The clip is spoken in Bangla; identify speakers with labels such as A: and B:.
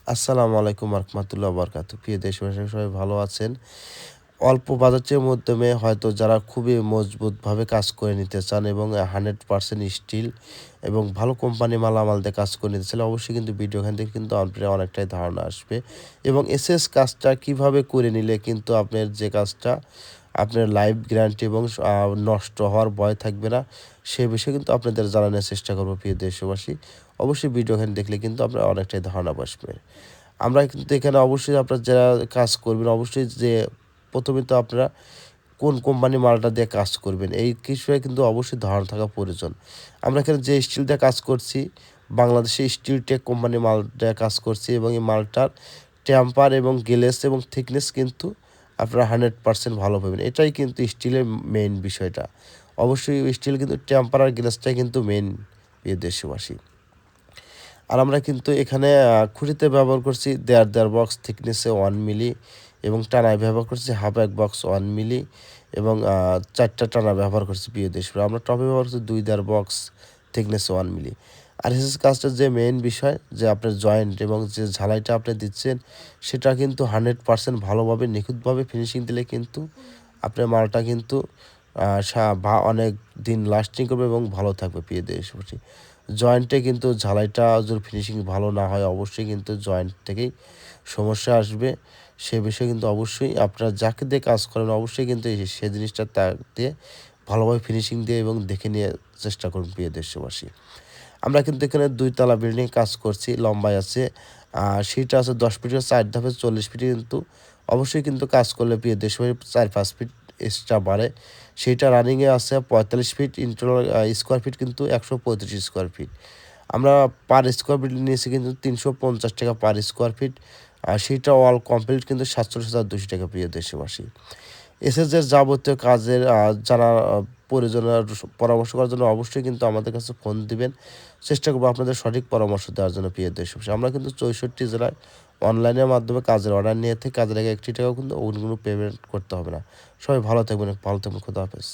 A: আসসালামু আলাইকুম রাহমাতুল্লাহি ওয়া বারাকাতুহু। প্রিয় দেশবাসী সবাই ভালো আছেন? অল্প বাজেটের মাধ্যমে হয়তো যারা খুবই মজবুতভাবে কাজ করে নিতে চান এবং 100% স্টিল এবং ভালো কোম্পানি মালামাল দিয়ে কাজ করে নিতে চাইলে অবশ্যই কিন্তু ভিডিও এখান থেকে কিন্তু আপনার অনেকটাই ধারণা আসবে। এবং এসএস কাজটা কিভাবে করে নিলে কিন্তু আপনার যে কাজটা আপনার লাইফ গ্যারান্টি এবং নষ্ট হওয়ার ভয় থাকবে না, সে বিষয়ে কিন্তু আপনাদের জানানোর চেষ্টা করব প্রিয় দেশবাসী। অবশ্যই ভিডিও এখানে দেখলে কিন্তু আপনার অনেকটাই ধারণা আসবে। আমরা কিন্তু এখানে অবশ্যই আপনারা যারা কাজ করবেন অবশ্যই যে ১ম এ তো আপনারা কোন কোম্পানির মালটা দিয়ে কাজ করবেন এই বিষয়ে কিন্তু অবশ্যই ধারণা থাকা প্রয়োজন। আমরা এখানে যে স্টিল দিয়ে কাজ করছি, বাংলাদেশে স্টিল টেক কোম্পানির মাল দিয়ে কাজ করছি এবং এই মালটার টেম্পার এবং গ্লেজ এবং থিকনেস কিন্তু আপনারা 100% ভালো পাবেন। এটাই কিন্তু স্টিলের মেইন বিষয়টা। অবশ্যই স্টিল কিন্তু টেম্পার আর গ্লেজটাই কিন্তু মেইন প্রিয় দেশবাসী। আর আমরা কিন্তু এখানে খুঁটিতে ব্যবহার করছি দেড় বক্স থিকনেসে 1 মিলি এবং টানায় ব্যবহার করছি হাফ ১ বক্স 1 মিলি এবং ৪ টা টানা ব্যবহার করছি প্রিয় দেশপ্রিয়। আমরা টপে ব্যবহার করছি ২.৫ বক্স থিকনেসে 1 মিলি। আর এসএস কাজটার যে মেইন বিষয় যে আপনার জয়েন্ট এবং যে ঝালাইটা আপনি দিচ্ছেন সেটা কিন্তু 100% ভালোভাবে নিখুঁতভাবে ফিনিশিং দিলে কিন্তু আপনার মালটা কিন্তু অনেক দিন লাস্টিং করবে এবং ভালো থাকবে প্রিয় দেশবাসী। জয়েন্টে কিন্তু ঝালাইটা যদি ফিনিশিং ভালো না হয় অবশ্যই কিন্তু জয়েন্ট থেকেই সমস্যা আসবে। সে বিষয়ে কিন্তু অবশ্যই আপনারা যাকে দিয়ে কাজ করেন অবশ্যই কিন্তু সে জিনিসটা তার দিয়ে ভালোভাবে ফিনিশিং দিয়ে এবং দেখে নিয়ে চেষ্টা করুন প্রিয় দেশবাসী। আমরা কিন্তু এখানে ২ তলা বিল্ডিং কাজ করছি, লম্বায় আছে সিট আছে ১০ ফিটের ৪ ধাপে ৪০ ফিটে কিন্তু অবশ্যই কিন্তু কাজ করলে প্রিয় দেশবাসী ৪-৫ ফিট এক্সট্রা বাড়ে। সেইটা রানিংয়ে আছে ৪৫ ফিট ইন্টারনাল স্কোয়ার ফিট কিন্তু ১৩৫ স্কোয়ার ফিট। আমরা পার স্কোয়ার ফিট নিয়েছি কিন্তু ৳৩৫০ পার স্কোয়ার ফিট। আর সেইটা অল কমপ্লিট কিন্তু ৳৪৭,২০০ প্রিয় দেশবাসী। এসএসের যাবতীয় কাজের যারা প্রয়োজন পরামর্শ করার জন্য অবশ্যই কিন্তু আমাদের কাছে ফোন দিবেন। চেষ্টা করব আপনাদের সঠিক পরামর্শ দেওয়ার জন্য প্রিয় দেশবাসী। আমরা কিন্তু ৬৪ জেলায় অনলাইনের মাধ্যমে কাজের অর্ডার নিয়ে থাকি। কাজের আগে ১ টি টাকাও কিন্তু অগ্রিম পেমেন্ট করতে হবে না। সবাই ভালো থাকবেন, খোদা হাফেজ।